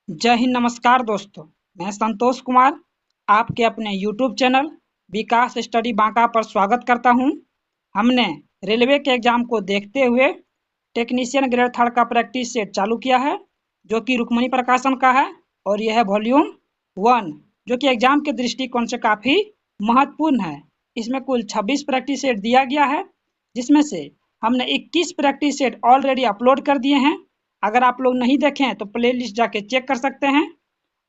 जय हिंद, नमस्कार दोस्तों। मैं संतोष कुमार आपके अपने YouTube चैनल विकास स्टडी बांका पर स्वागत करता हूं। हमने रेलवे के एग्जाम को देखते हुए टेक्नीशियन ग्रेड 3 का प्रैक्टिस सेट चालू किया है, जो कि रुक्मणी प्रकाशन का है और यह है वॉल्यूम 1, जो कि एग्जाम के दृष्टिकोण से काफ़ी महत्वपूर्ण है। इसमें कुल 26 प्रैक्टिस सेट दिया गया है, जिसमें से हमने 21 प्रैक्टिस सेट ऑलरेडी अपलोड कर दिए हैं। अगर आप लोग नहीं देखें हैं तो प्लेलिस्ट जाके चेक कर सकते हैं,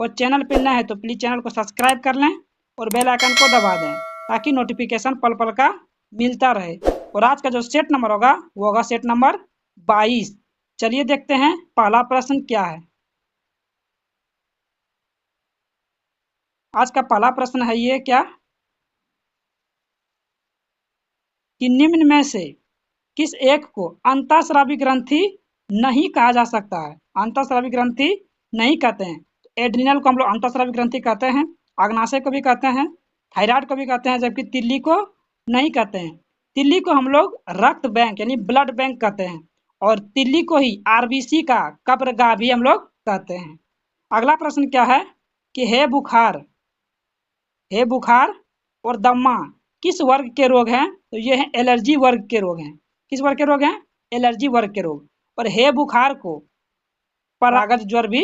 और चैनल पर नए हैं तो प्लीज़ चैनल को सब्सक्राइब कर लें और बेल आइकन को दबा दें, ताकि नोटिफिकेशन पल पल का मिलता रहे। और आज का जो सेट नंबर होगा वो होगा सेट नंबर 22। चलिए देखते हैं पहला प्रश्न क्या है। आज का पहला प्रश्न है ये क्या कि निम्न में से किस एक को अंतःस्रावी ग्रंथि नहीं कहा जा सकता है। अंतःस्रावी ग्रंथि नहीं कहते हैं। एड्रिनल को हम लोग अंतःस्रावी ग्रंथि कहते हैं, अग्नाशय को भी कहते हैं, थायराइड को भी कहते हैं, जबकि तिल्ली को नहीं कहते हैं। तिल्ली को हम लोग रक्त बैंक यानी ब्लड बैंक कहते हैं, और तिल्ली को ही आरबीसी का कब्रगाह भी हम लोग कहते हैं। अगला प्रश्न क्या है कि हे बुखार और दम्मा किस वर्ग के रोग हैं। तो ये है एलर्जी वर्ग के रोग हैं। किस वर्ग के रोग हैं? एलर्जी वर्ग के रोग। और हे बुखार को परागज ज्वर भी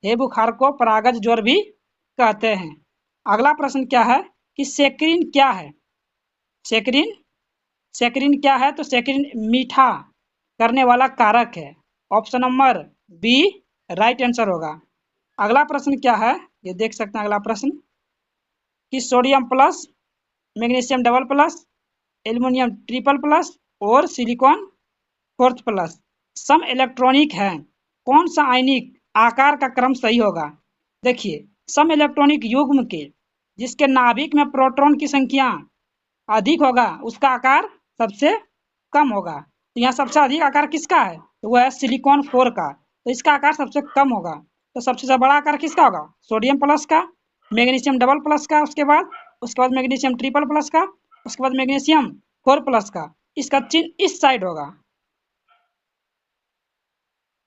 हे बुखार को परागज ज्वर भी कहते हैं। अगला प्रश्न क्या है कि सेक्रिन क्या है। सेक्रिन सेक्रिन क्या है? तो सेक्रिन मीठा करने वाला कारक है। Option number B right answer होगा। अगला प्रश्न क्या है, ये देख सकते हैं। अगला प्रश्न कि sodium plus, magnesium double plus, aluminium triple plus और सिलिकॉन फोर्थ प्लस सम इलेक्ट्रॉनिक है। कौन सा आयनिक आकार का क्रम सही होगा? देखिए, सम इलेक्ट्रॉनिक युग्म के जिसके नाभिक में प्रोटॉन की संख्या अधिक होगा उसका आकार सबसे कम होगा। तो यहाँ सबसे अधिक आकार किसका है? तो वह है सिलिकॉन 4 का, तो इसका आकार सबसे कम होगा। तो सबसे बड़ा आकार किसका होगा? सोडियम प्लस का, मैग्नीशियम डबल प्लस का, उसके बाद मैग्नीशियम ट्रिपल प्लस का, उसके बाद मैग्नीशियम 4 प्लस का। इसका चिन्ह इस साइड होगा,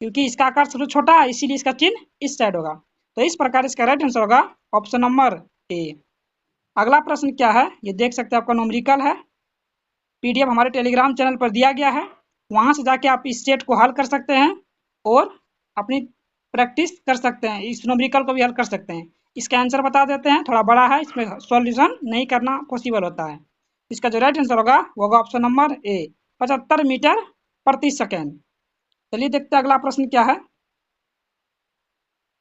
क्योंकि इसका आकार सबसे छोटा है, इसीलिए इसका चिन्ह इस साइड होगा। तो इस प्रकार इसका राइट आंसर होगा ऑप्शन नंबर ए। अगला प्रश्न क्या है, ये देख सकते हैं। आपका न्यूमेरिकल है, पीडीएफ हमारे टेलीग्राम चैनल पर दिया गया है। वहां से जाके आप इस सेट को हल कर सकते हैं और अपनी प्रैक्टिस कर सकते हैं। इस न्यूमेरिकल को भी हल कर सकते हैं। इसका आंसर बता देते हैं, थोड़ा बड़ा है, इसमें सॉल्यूशन नहीं करना पॉसिबल होता है। इसका जो राइट आंसर होगा वो होगा ऑप्शन नंबर ए, 75 मीटर प्रति सेकेंड। चलिए देखते हैं अगला प्रश्न क्या है।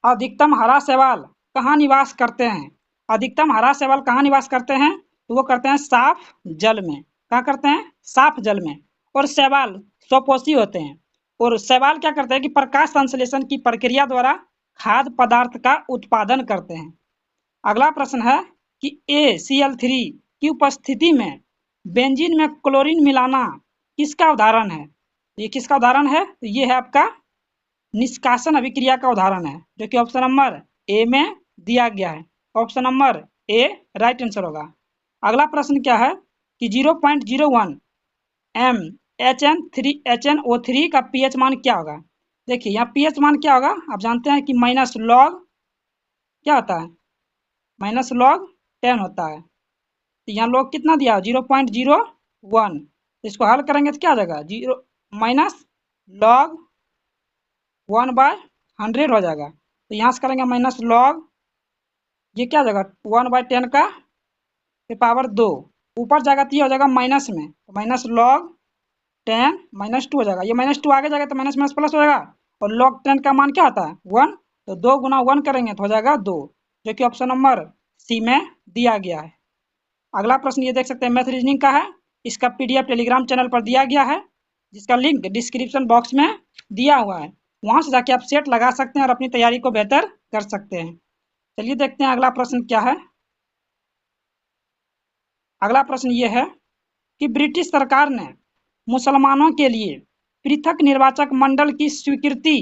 अधिकतम हरा शैवाल कहाँ निवास करते हैं? अधिकतम हरा शैवाल कहाँ निवास करते हैं? तो वो करते हैं साफ जल में। क्या करते हैं? साफ जल में। और शैवाल स्वपोषी होते हैं, और शैवाल क्या करते हैं कि प्रकाश संश्लेषण की प्रक्रिया द्वारा खाद्य पदार्थ का उत्पादन करते हैं। अगला प्रश्न है कि ACl3 की उपस्थिति में बेंजीन में क्लोरीन मिलाना किसका उदाहरण है? ये किसका उदाहरण है? तो ये है आपका निष्कासन अभिक्रिया का उदाहरण है, जो कि ऑप्शन नंबर ए में दिया गया है। Option number A right answer होगा। अगला प्रश्न क्या है कि 0.01 एम HNO3 का पीएच मान क्या होगा? देखिए, यहाँ पीएच मान क्या होगा? आप जानते हैं कि माइनस लॉग क्या होता है? माइनस लॉग 10 होता है। तो यहाँ लॉग कितना दिया? 0.01। इसको हल करेंगे तो क्या आ जाएगा? माइनस लॉग 1/100 हो जाएगा। तो यहाँ से करेंगे माइनस लॉग, ये क्या हो जाएगा? 1/10 का पावर 2 ऊपर जाएगा तो ये हो जाएगा माइनस में, तो माइनस लॉग 10 -2 हो जाएगा। ये -2 आगे जाएगा तो माइनस माइनस प्लस हो जाएगा। और लॉग 10 का मान क्या होता है? 1, तो 2 गुना 1 करेंगे तो हो जाएगा 2, जो कि ऑप्शन नंबर सी में दिया गया है। अगला प्रश्न ये देख सकते हैं, मैथ रीजनिंग का है। इसका पीडीएफ टेलीग्राम चैनल पर दिया गया है, जिसका लिंक डिस्क्रिप्शन बॉक्स में दिया हुआ है। वहां से जाके आप सेट लगा सकते हैं और अपनी तैयारी को बेहतर कर सकते हैं। चलिए देखते हैं अगला प्रश्न क्या है। अगला प्रश्न ये है कि ब्रिटिश सरकार ने मुसलमानों के लिए पृथक निर्वाचक मंडल की स्वीकृति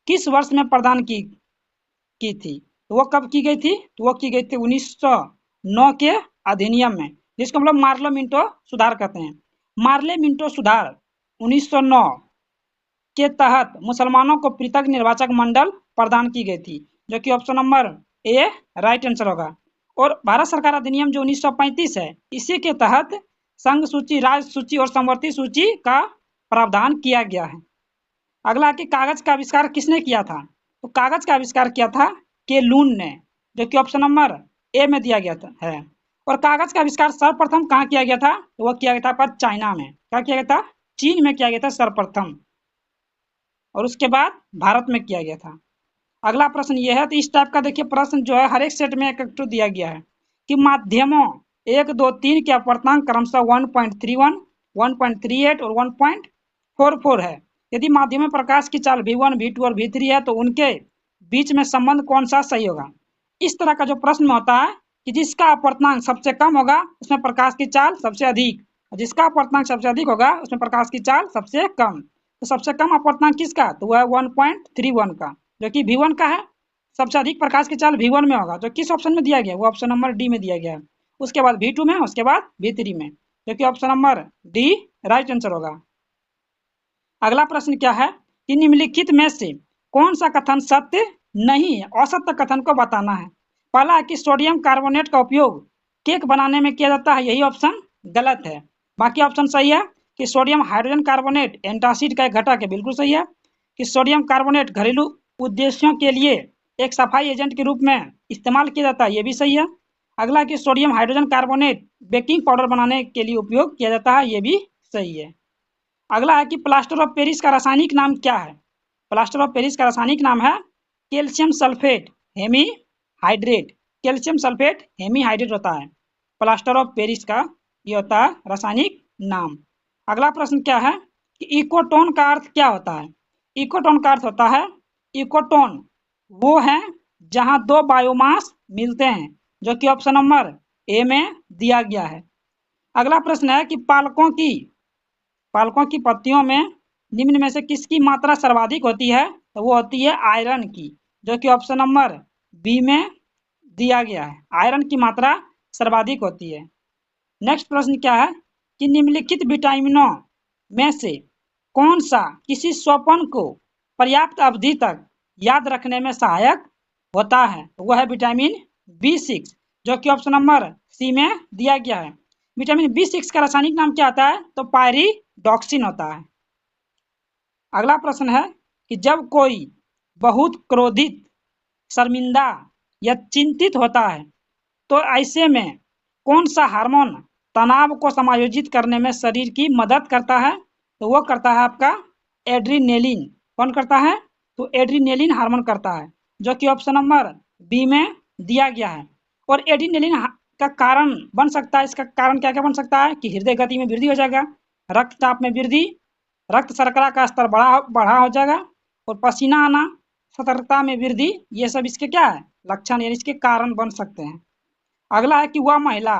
किस वर्ष में प्रदान की थी? तो वो कब की गई थी? तो वो की गई थी 1909 के अधिनियम में, जिसको हम लोग मार्लो मिंटो सुधार कहते हैं। मार्ले मिंटो सुधार 1909 के तहत मुसलमानों को पृथक निर्वाचक मंडल प्रदान की गई थी। जो कि option number A right answer होगा। और भारत सरकार अधिनियम जो 1935 है, इसी के तहत संघ सूची, राज्य सूची और समवर्ती सूची का प्रावधान किया गया है। अगला कि कागज का आविष्कार किसने किया था? तो कागज का आविष्कार किया था केलून ने, जो कि ऑप्शन नंबर ए में दिया गया था है। और कागज का आविष्कार सर्वप्रथम कहाँ किया गया था? तो वह किया गया था पर चाइना में। क्या किया गया था? चीन में किया गया था सर्वप्रथम, और उसके बाद भारत में किया गया था। अगला प्रश्न ये है, तो इस टाइप का देखिए प्रश्न जो है हर एक सेट में एक एक ठो दिया गया है कि माध्यमों 1, 2, 3 के अपर्णांक क्रमशः 1.31, 1.38 और 1.44 है। यदि माध्यम प्रकाश की चाल v1, v2 और v3 है तो उनके बीच में संबंध कौन सा सही होगा? इस तरह का जो प्रश्न होता है कि जिसका अपर्णांक सबसे कम होगा उसमें प्रकाश की चाल सबसे अधिक, और जिसका अपर्णांक सबसे अधिक होगा उसमें प्रकाश की चाल सबसे कम। तो सबसे कम अपर्णांक किसका? तो वह 1.31 का, जो कि v1 का है। सबसे अधिक प्रकाश की चाल v1 में होगा, जो किस ऑप्शन में दिया गया? वो ऑप्शन नंबर डी में दिया गया है। उसके बाद v2 में, उसके बाद v3 में, जो कि option number D right answer होगा। अगला प्रश्न क्या है कि निम्नलिखित में से कौन सा कथन सत्य नहीं है? असत्य कथन को बताना है। पहला है कि सोडियम कार्बोनेट का उपयोग केक बनाने में किया जाता है, यही ऑप्शन गलत है। बाकी ऑप्शन सही है कि सोडियम हाइड्रोजन कार्बोनेट एंटासिड का एक घटक है, बिल्कुल सही है। कि सोडियम कार्बोनेट घरेलू उद्देश्यों के लिए एक सफाई एजेंट के रूप में इस्तेमाल किया जाता है, ये भी सही है। अगला कि sodium hydrogen carbonate baking powder बनाने के लिए उपयोग किया जाता है, ये भी सही है। अगला है कि प्लास्टर ऑफ पेरिस का रासायनिक नाम क्या है? प्लास्टर ऑफ पेरिस का रासायनिक नाम है calcium sulphate hemihydrate. Calcium sulphate hemihydrate होता है प्लास्टर ऑफ पेरिस का, ये होता है रासायनिक नाम। अगला प्रश्न क्या है कि इकोटोन का अर्थ क्या होता है? इकोटोन का अर्थ होता है, इकोटोन वो है जहां दो बायोमास मिलते हैं, जो कि ऑप्शन नंबर ए में दिया गया है। अगला प्रश्न है कि पालकों की पत्तियों में निम्न में से किसकी मात्रा सर्वाधिक होती है? तो वो होती है आयरन की, जो कि ऑप्शन नंबर बी में दिया गया है। आयरन की मात्रा सर्वाधिक होती है। नेक्स्ट प्रश्न क्या है कि निम्नलिखित विटामिनों में से कौन सा किसी स्वप्न को पर्याप्त अवधि तक याद रखने में सहायक होता है? तो वह है विटामिन B6, जो कि ऑप्शन नंबर सी में दिया गया है। विटामिन B6 का रासायनिक नाम क्या आता है? तो पायरिडॉक्सिन होता है। अगला प्रश्न है कि जब कोई बहुत क्रोधित, शर्मिंदा या चिंतित होता है तो ऐसे में कौन सा हार्मोन तनाव को समायोजित करने में शरीर की मदद करता है? तो वो करता है आपका एड्रीनेलिन। कौन करता है? तो एड्रीनेलिन हार्मोन करता है, जो कि ऑप्शन नंबर बी में दिया गया है। और एड्रीनेलिन का कारण बन सकता है, इसका कारण क्या क्या बन सकता है कि हृदय गति में वृद्धि हो जाएगा, रक्तचाप में वृद्धि, रक्त शर्करा का स्तर बढ़ा हो जाएगा, और पसीना आना, सतर्कता में वृद्धि, ये सब इसके क्या है? लक्षण यानी इसके कारण बन सकते हैं। अगला है कि वह महिला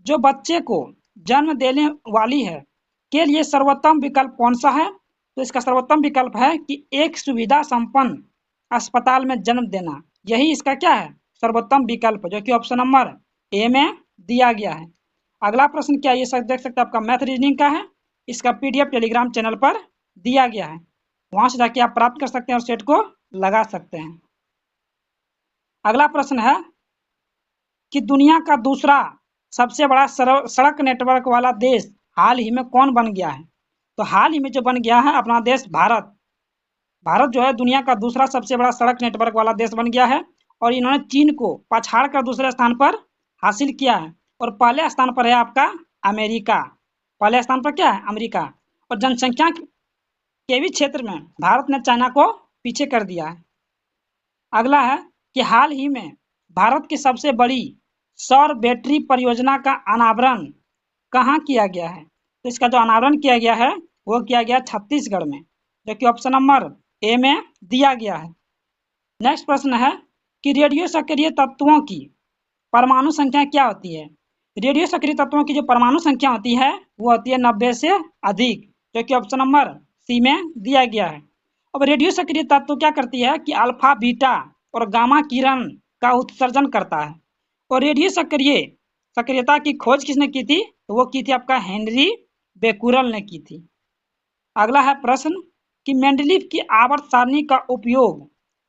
जो बच्चे को जन्म देने वाली है के लिए सर्वोत्तम विकल्प कौन सा है? तो इसका सर्वोत्तम विकल्प है कि एक सुविधा संपन्न अस्पताल में जन्म देना, यही इसका क्या है? सर्वोत्तम विकल्प, जो कि ऑप्शन नंबर ए में दिया गया है। अगला प्रश्न क्या, ये सब देख सकते हैं आपका मैथ रीजनिंग का है। इसका PDF टेलीग्राम चैनल पर दिया गया है, वहां से जाके आप प्राप्त कर सकते हैं और सेट को लगा सकते हैं। अगला प्रश्न है कि दुनिया का दूसरा सबसे बड़ा सड़क नेटवर्क वाला देश हाल ही में कौन बन गया है? तो हाल ही में जो बन गया है अपना देश भारत। भारत जो है दुनिया का दूसरा सबसे बड़ा सड़क नेटवर्क वाला देश बन गया है, और इन्होंने चीन को पछाड़ कर दूसरे स्थान पर हासिल किया है। और पहले स्थान पर है आपका अमेरिका। पहले स्थान पर क्या है? अमेरिका। और जनसंख्या के भी क्षेत्र में भारत ने चाइना को पीछे कर दिया है। अगला है कि हाल ही में भारत की सबसे बड़ी सौर बैटरी परियोजना का अनावरण कहाँ किया गया है? तो इसका जो अनावरण किया गया है वो किया गया छत्तीसगढ़ में, जो कि ऑप्शन नंबर ए में दिया गया है। नेक्स्ट प्रश्न है कि रेडियो सक्रिय तत्वों की परमाणु संख्या क्या होती है? रेडियो सक्रिय तत्वों की जो परमाणु संख्या होती है वो होती है 90 से अधिक, जो कि ऑप्शन नंबर सी में दिया गया है। अब रेडियो सक्रिय तत्व क्या करती है कि अल्फा, बीटा और गामा किरण का उत्सर्जन करता है। और रेडियो सक्रियता की खोज किसने की थी? तो वो की थी आपका हेनरी बेकुरल ने की थी। अगला है प्रश्न कि मेंडलीव की आवर्त सारणी का उपयोग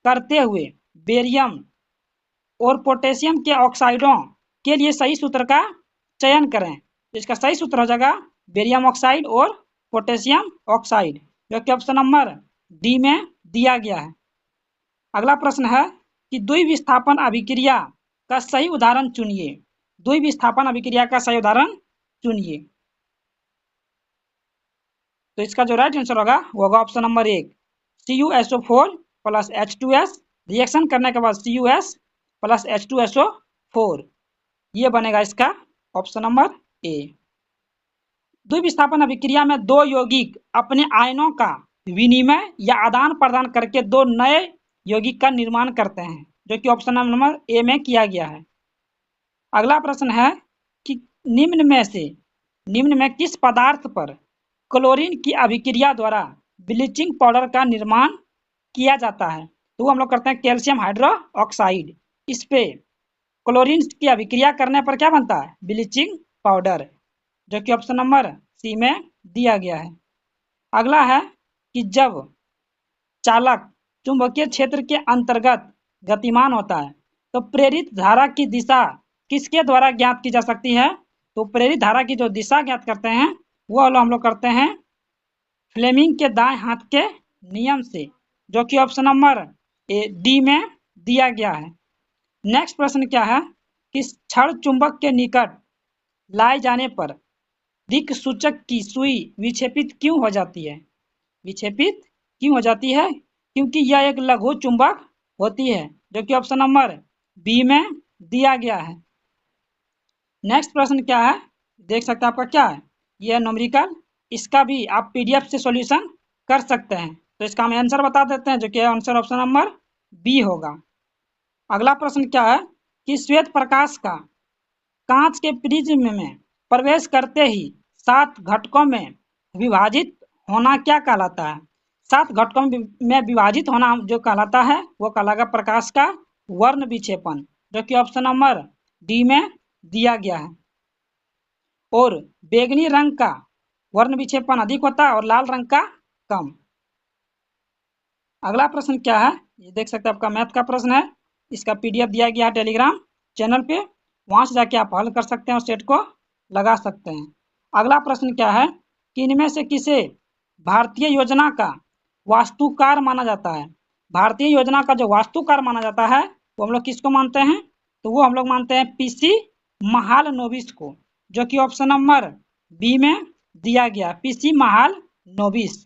करते हुए बेरियम और पोटेशियम के ऑक्साइडों के लिए सही सूत्र का चयन करें। तो इसका सही सूत्र हो जाएगा बेरियम ऑक्साइड और पोटेशियम ऑक्साइड, जो कि ऑप्शन नंबर डी में दिया गया है। अगला प्रश्न है कि द्विविस्थापन अभिक्रिया का सही उदाहरण चुनिए। द्विविस्थापन अभिक्रिया का सही उदाहरण चुनिए। तो इसका जो राइट आंसर होगा वो होगा option number 1 CuSO4 plus H2S reaction करने के बाद CuS प्लस H2SO4, ये बनेगा इसका ऑप्शन नंबर ए। द्विविस्थापन अभिक्रिया में दो यौगिक अपने आयनों का विनिमय या आदान प्रदान करके दो नए यौगिक का निर्माण करते हैं, जो कि ऑप्शन नंबर ए में किया गया है। अगला प्रश्न है कि निम्न में किस पदार्थ पर क्लोरीन की अभिक्रिया द्वारा ब्लीचिंग पाउडर का निर्माण किया जाता है। तो हम लोग करते हैं कैल्शियम हाइड्रोक्साइड। इस पे क्लोरीन की अभिक्रिया करने पर क्या बनता है? ब्लीचिंग पाउडर, जो कि ऑप्शन नंबर सी में दिया गया है। अगला है कि जब चालक चुंबकीय क्षेत्र के अंतर्गत गतिमान होता है तो प्रेरित धारा की दिशा किसके द्वारा ज्ञात की जा सकती है? तो प्रेरित धारा की जो दिशा ज्ञात करते हैं वो हम लोग करते हैं फ्लेमिंग के दाएं हाथ के नियम से, जो कि ऑप्शन नंबर डी में दिया गया है। नेक्स्ट प्रश्न क्या है कि क्षण चुंबक के निकट लाए जाने पर दिक् सूचक की सुई विक्षेपित क्यों हो जाती है? विक्षेपित क्यों हो जाती है? क्योंकि यह एक लघु चुंबक होती है, जो कि ऑप्शन नंबर बी में दिया गया है। नेक्स्ट प्रश्न क्या है देख सकते हैं आपका क्या है, यह न्यूमेरिकल, इसका भी आप पीडीएफ से सॉल्यूशन कर सकते हैं। तो इसका हम आंसर बता देते हैं, जो कि आंसर ऑप्शन नंबर बी होगा। अगला प्रश्न क्या है कि श्वेत प्रकाश का कांच के प्रिज्म में प्रवेश करते ही 7 घटकों में विभाजित होना क्या कहलाता है? 7 घटकों में विभाजित होना जो कहलाता है वो कहलाएगा प्रकाश का वर्ण विक्षेपण, जो कि ऑप्शन नंबर डी में दिया गया है। और बैंगनी रंग का वर्ण विक्षेपण अधिक होता है और लाल रंग का कम। अगला प्रश्न क्या है, ये देख सकते हैं आपका मैथ का प्रश्न है। इसका पीडीएफ दिया गया है टेलीग्राम चैनल पे, वहां से जाके आप हल कर सकते हैं और सेट को लगा सकते हैं। अगला प्रश्न क्या है कि इनमें से किसे भारतीय योजना का वास्तुकार माना जाता है? भारतीय योजना का जो वास्तुकार माना जाता है वो हम लोग किसको मानते हैं? तो वो हम लोग मानते हैं पीसी महालनोबिस को, जो कि ऑप्शन नंबर बी में दिया गया, पीसी महालनोबिस।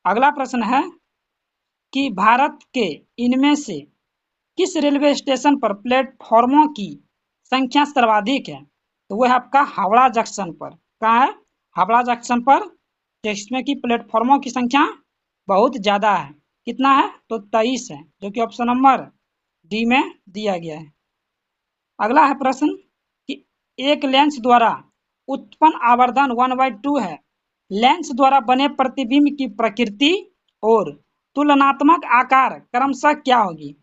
अगला प्रश्न है कि भारत के इनमें से किस रेलवे स्टेशन पर प्लेटफॉर्मों की संख्या सर्वाधिक है? तो वो है आपका हावड़ा जंक्शन पर। कहाँ है? हावड़ा जंक्शन पर, जिसमें कि प्लेटफॉर्मों की संख्या बहुत ज़्यादा है। कितना है? तो 23 है, जो कि ऑप्शन नंबर डी में दिया गया है। अगला है प्रश्न कि एक लेंस द्वारा उत्पन्न आवर्धन 1/2 है। लेंस द्वारा बने प्रतिबिंब की प्रकृति और तुलनात्मक आकार क्रमशः क्या होगी?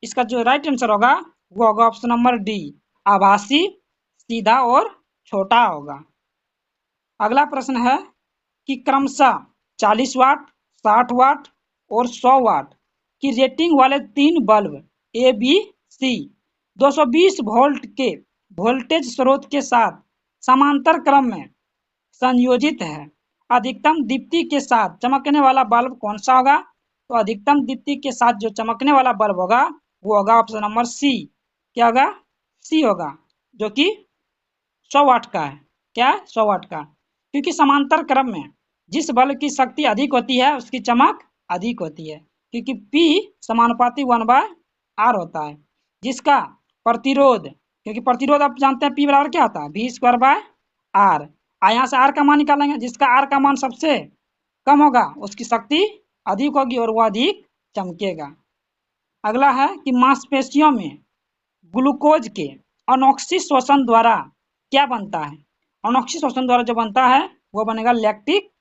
इसका जो राइट आंसर होगा वो होगा ऑप्शन नंबर डी, आभासी, सीधा और छोटा होगा। अगला प्रश्न है कि क्रमशः 40 वाट, 60 वाट और 100 वाट की रेटिंग वाले 3 bulb A B C 220 volt के वोल्टेज स्रोत के साथ समांतर क्रम में संयोजित है। अधिकतम दीप्ति के साथ चमकने वाला बल्ब कौन सा होगा? तो अधिकतम दीप्ति के साथ जो चमकने वाला बल्ब होगा वो होगा ऑप्शन नंबर सी। क्या होगा? सी होगा, जो कि 100 वाट का है। क्या है? 100 वाट का, क्योंकि समांतर क्रम में जिस बल्ब की शक्ति अधिक होती है उसकी चमक अधिक होती है, क्योंकि P समानुपाती 1/R होता है। जिसका प्रतिरोध, क्योंकि प्रतिरोध आप जानते हैं P बराबर क्या होता है? V²/R। यहाँ से R का मान निकालेंगे, जिसका R का मान सबसे कम होगा उसकी शक्ति अधिक होगी और वह अधिक चमकेगा। अगला है कि मांसपेशियों में ग्लूकोज के अनोक्सी शोषण द्वारा क्या बनता है? अनोक्सी शोषण द्वारा जो बनता है वो बनेगा लैक्टिक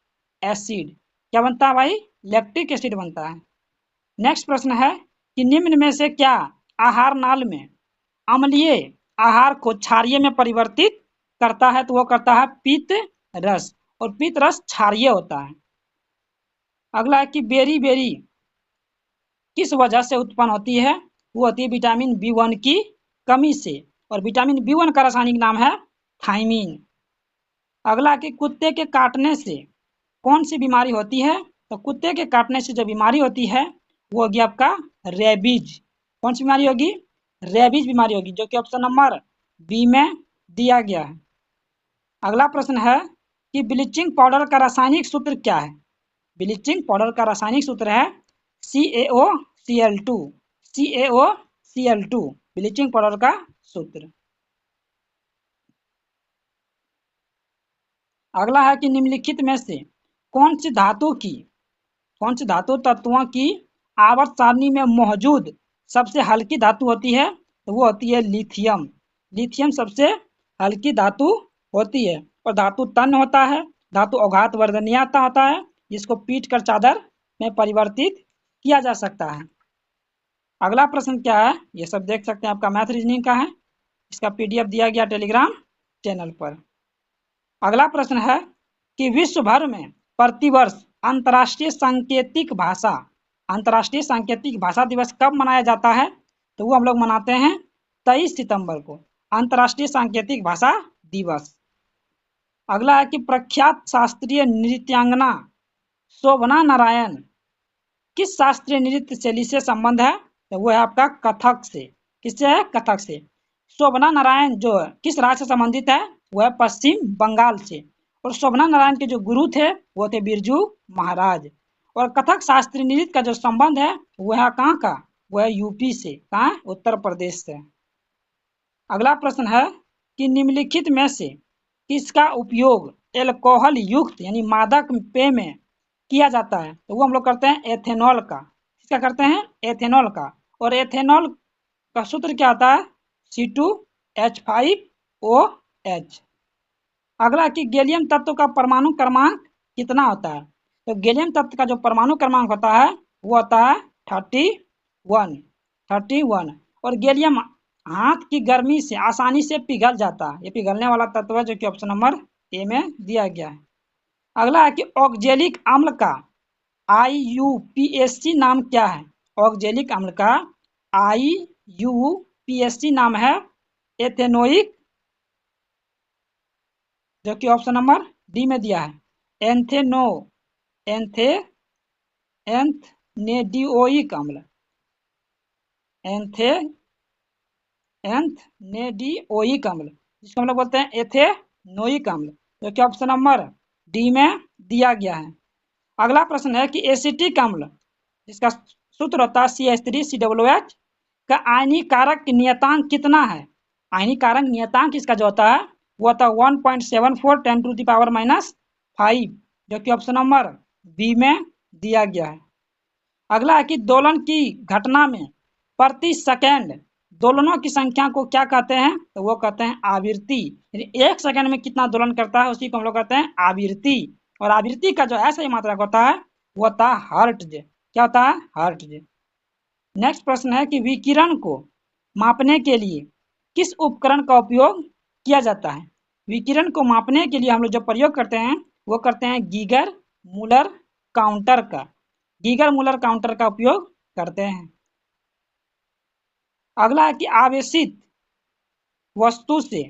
एसिड। क्या बनता है भाई? लैक्टिक एसिड बनता है। नेक्स्ट प्रश्न है कि निम्न में से क्या आहार नाल में अम्लीय आहार को क्षारीय में परिवर्तित करता है? तो वो करता है पीत रस, और पीत रस क्षारीय होता है। अगला है कि बेरी बेरी किस वजह से उत्पन्न होती है? वो होती है विटामिन B1 की कमी से, और विटामिन B1 का रासायनिक नाम है थायमीन। अगला कि कुत्ते के काटने से कौन सी बीमारी होती है? तो कुत्ते के काटने से जो बीमारी होती है वो होगी आपका रेबीज। कौन सी बीमारी होगी? रेबीज बीमारी होगी, जो कि ऑप्शन नंबर बी में दिया गया है। अगला प्रश्न है कि ब्लीचिंग पाउडर का रासायनिक सूत्र क्या है? ब्लीचिंग पाउडर का रासायनिक सूत्र है CaOCl2। CaOCl2 ब्लीचिंग पाउडर का सूत्र। अगला है कि निम्नलिखित में से कौन सी धातु तत्वों की आवर्त सारणी में मौजूद सबसे हल्की धातु होती है? तो वो होती है लिथियम। लिथियम सबसे हल्की धातु होती है, और धातु तन्य होता है, धातु अघात वर्धनीयता होता है, जिसको पीट कर चादर में परिवर्तित किया जा सकता है। अगला प्रश्न क्या है, ये सब देख सकते हैं, आपका मैथ रीजनिंग का है। इसका PDF दिया गया टेलीग्राम चैनल पर। अगला प्रश्न है कि विश्व भर में प्रतिवर्ष अंतर्राष्ट्रीय सांकेतिक भाषा दिवस कब मनाया जाता है? तो वो हम लोग मनाते हैं 23 सितंबर को, अंतर्राष्ट्रीय सांकेतिक भाषा दिवस। अगला है कि प्रख्यात शास्त्रीय नृत्यांगना शोभना नारायण किस शास्त्रीय नृत्य शैली से संबंध है? तो वो है आपका कथक से। किससे है? कथक से। शोभना नारायण जो किस राज्य से संबंधित है? वो है पश्चिम बंगाल से। और शोभना नारायण के जो गुरु थे वो थे बिरजू महाराज। और कथक शास्त्रीय नृत्य का जो संबंध है वो है कहाँ का? वो है यूपी से। कहाँ? उत्तर प्रदेश से। अगला प्रश्न है कि निम्नलिखित में से किसका उपयोग एल्कोहल युक्त यानी मादक पेय में किया जाता है? तो वो हम लोग करते हैं एथेनॉल का। किसका करते हैं? एथेनॉल का। और एथेनॉल का सूत्र क्या आता है? C2H5OH। अगला कि गैलियम तत्व का परमाणु क्रमांक कितना होता है? तो गैलियम तत्व का जो परमाणु क्रमांक होता है वो होता है 31। और गैलियम हाथ की गर्मी से आसानी से पिघल जाता है। ये पिघलने वाला तत्व है, जो कि ऑप्शन नंबर ए में दिया गया है। अगला है कि ऑक्जेलिक अम्ल का IUPAC नाम क्या है? ऑक्जेलिक अम्ल का IUPAC नाम है एथेनोइक, जो कि ऑप्शन नंबर डी में दिया है एंथेनेडिओइक अम्ल। एंथनेडिओइक अम्ल, जिसको हम लोग बोलते हैं एथेनोइक अम्ल, जो कि ऑप्शन नंबर डी में दिया गया है। अगला प्रश्न है कि एसिटिक अम्ल जिसका सूत्र होता है CH3COOH का आयनीक कारक नियतांक कितना है? आयनीक कारक नियतांक इसका जो होता है वो होता है 1.74 10⁻⁵, जो कि ऑप्शन नंबर बी में दिया गया है। अगला है कि दोलन की घटना में प्रति सेकंड दोलनों की संख्या को क्या कहते हैं? तो वो कहते हैं आवृत्ति। यानी 1 सेकंड में कितना दोलन करता है उसी को हम लोग कहते हैं आवृत्ति। और आवृत्ति का जो ऐसा ही मात्रक होता है वो होता है हर्ट्ज। क्या होता है? हर्ट्ज। नेक्स्ट प्रश्न है कि विकिरण को मापने के लिए किस उपकरण का उपयोग किया जाता है? विकिरण को मापने के लिए हम लोग जो प्रयोग करते हैं वो करते हैं गीगर मूलर काउंटर का। गीगर मूलर काउंटर का उपयोग करते हैं। अगला है कि आवेशित वस्तु से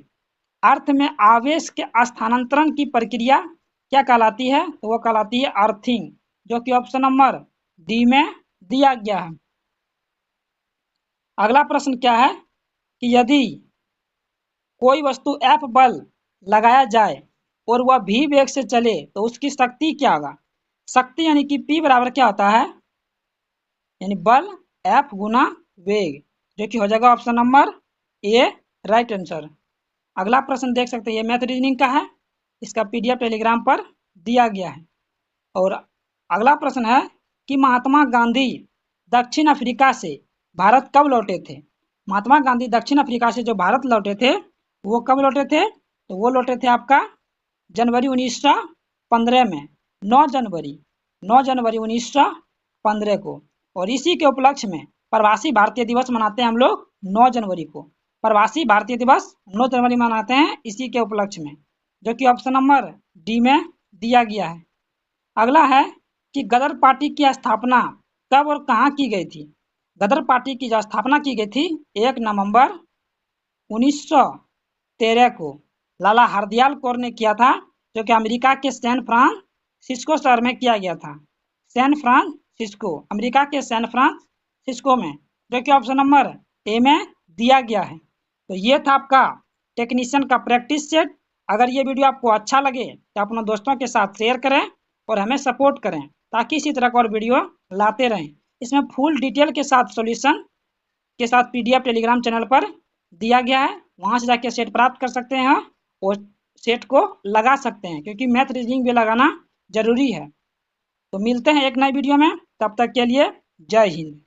अर्थ में आवेश के स्थानांतरण की प्रक्रिया क्या कहलाती है? तो वो कहलाती है अर्थिंग, जो कि ऑप्शन नंबर डी में दिया गया है। अगला प्रश्न क्या है कि यदि कोई वस्तु F बल लगाया जाए और वह v वेग से चले तो उसकी शक्ति क्या होगा? शक्ति यानी कि P बराबर क्या होता है? यानी बल F गुना वेग, जो कि हो जाएगा option number A right answer. अगला प्रश्न देख सकते हैं, ये मैथ रीजनिंग का है। इसका PDF टेलीग्राम पर दिया गया है। और अगला प्रश्न है कि महात्मा गांधी दक्षिण अफ्रीका से भारत कब लौटे थे? महात्मा गांधी दक्षिण अफ्रीका से जो भारत लौटे थे वो कब लौटे थे? तो वो लौटे थे आपका जनवरी 1915 में। 9 जनवरी 1915 को। और इसी के उपलक्ष्य में प्रवासी भारतीय दिवस मनाते हैं हम लोग 9 जनवरी को। प्रवासी भारतीय दिवस 9 जनवरी मनाते हैं इसी के उपलक्ष्य में, जो कि ऑप्शन नंबर डी में दिया गया है। अगला है कि गदर पार्टी की स्थापना कब और कहाँ की गई थी? गदर पार्टी की जो स्थापना की गई थी 1 नवंबर 1913 को लाला हरदयाल कौर ने किया था, जो कि अमेरिका के सैन फ्रांसिस्को शहर में किया गया था। सैन फ्रांसिस्को, अमेरिका के सैन फ्रांसिस्को में, जो कि ऑप्शन नंबर ए में दिया गया है। तो ये था आपका टेक्नीशियन का प्रैक्टिस सेट। अगर ये वीडियो आपको अच्छा लगे तो अपने दोस्तों के साथ शेयर करें और हमें सपोर्ट करें, ताकि इसी तरह का और वीडियो लाते रहें। इसमें फुल डिटेल के साथ सॉल्यूशन के साथ पीडीएफ टेलीग्राम चैनल पर दिया गया है, वहां से जाके सेट प्राप्त कर सकते हैं और सेट को लगा सकते हैं, क्योंकि मैथ रीजनिंग भी लगाना जरूरी है। तो मिलते हैं एक नई वीडियो में, तब तक के लिए जय हिंद।